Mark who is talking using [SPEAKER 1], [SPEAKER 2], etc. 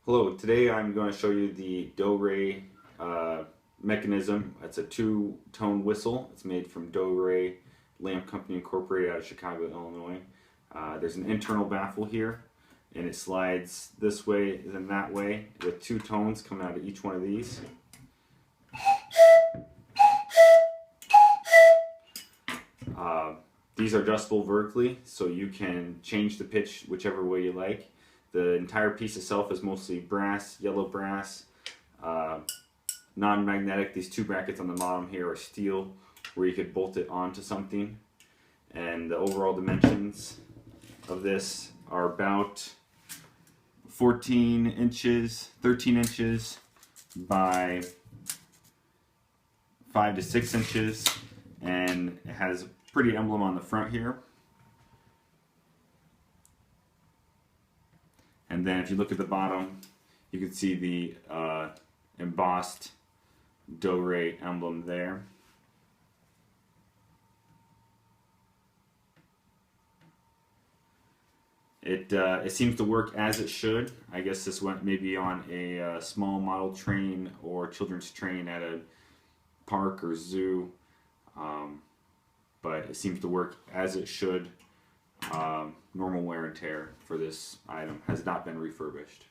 [SPEAKER 1] Hello, today I'm going to show you the Do-Ray mechanism. It's a two-tone whistle. It's made from Do-Ray Lamp Company Incorporated out of Chicago, Illinois. There's an internal baffle here, and it slides this way and that way with two tones coming out of each one of these. These are adjustable vertically, so you can change the pitch whichever way you like. The entire piece itself is mostly brass, yellow brass, non-magnetic. These two brackets on the bottom here are steel, where you could bolt it onto something. And the overall dimensions of this are about 14 inches, 13 inches by 5 to 6 inches, and it has a pretty emblem on the front here. And then if you look at the bottom, you can see the embossed Do-Ray emblem there. It seems to work as it should. I guess this went maybe on a small model train or children's train at a park or zoo, but it seems to work as it should. Normal wear and tear for this item has not been refurbished.